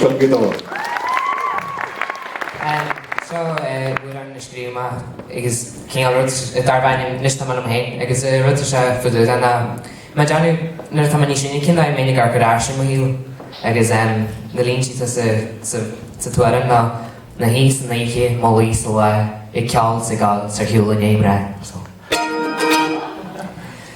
Phobalscoil Ghaoth Dobhair. So, we're on the stream. Agus cíal rud darbain níos tam am hain. Agus rud se fudu dan ma Johnny nar tam ní sin cin dai menig ar godáir mo hiú. Agus na lín si sa tuaran na hís na ihe má lís le I ceall sa gáil sa hiúla néimre.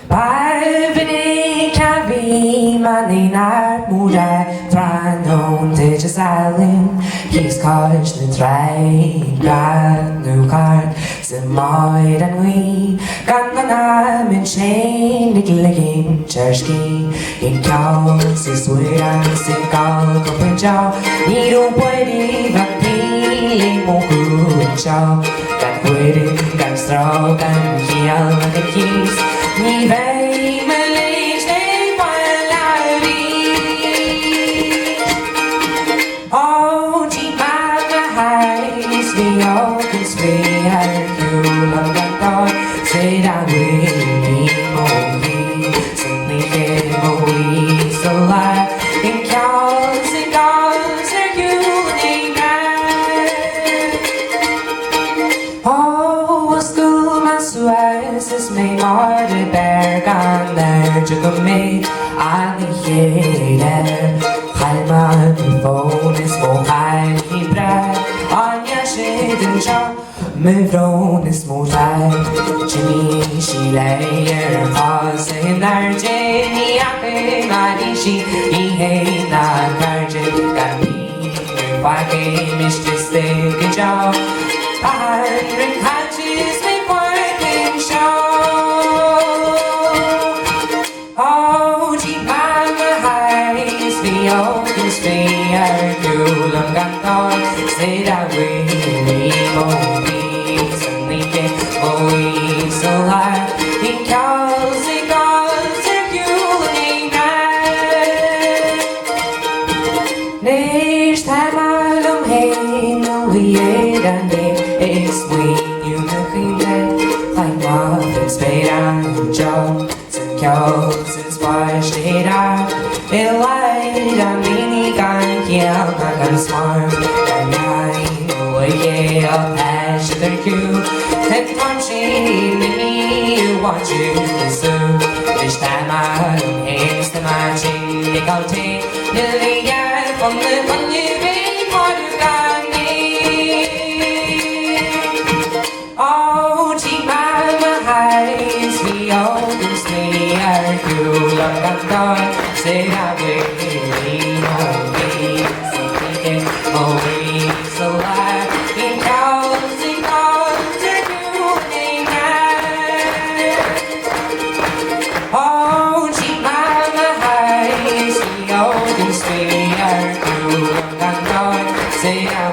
Barbini cavi mani nar múra Thránón tejas alin Hís cáis na trein Grad nú card Sa maid an wi Gan man am in shein Nig ligin cherski In ceall sa swyran Sa gáil gopin jaw Ní rún pwedi va pili mo húin jaw Gan pwedi gan straw Gan hial na the keys Ní vei me leis de palari O di mama hais Vi okens vi Herkulan gantar Se da wili mo hi Som ni ke mo hi Så la In kjals I gals Herkulan O skul man sues Is me marde bergan Der jugum me Ali jeder Halma mi fonis mo heil I breg Anja skeden sjau Me vronis mo rai Jimmy she leier Hase in der Jenny Ape Mani she I hei na karje Gan mi Wake mistress de jau Iron hatches me working show Oh, di mama hais Vi okens vi Herkulan gantar Se da wili mo hi Som ni ke mo hi Så la In kjals I gals Herkulan Nish tamal hei No hi dan de Is when you look in bed Like muffins made on Joe Some kjals inspired shade out It light on mini gun Kiel na gan smart And I know a yale Hash their cue And from she mini You want you to sue This time I don't haste the matching Nick I'll take Nearly yeah From the fun you made For you got me Oh, di mama hais Vi okens vi Herkulan gantar Se da wili mo hi Som ni ke mo hi Så la In kjals I gals Herkulan Oh, di mama hais Vi okens vi Herkulan gantar Se da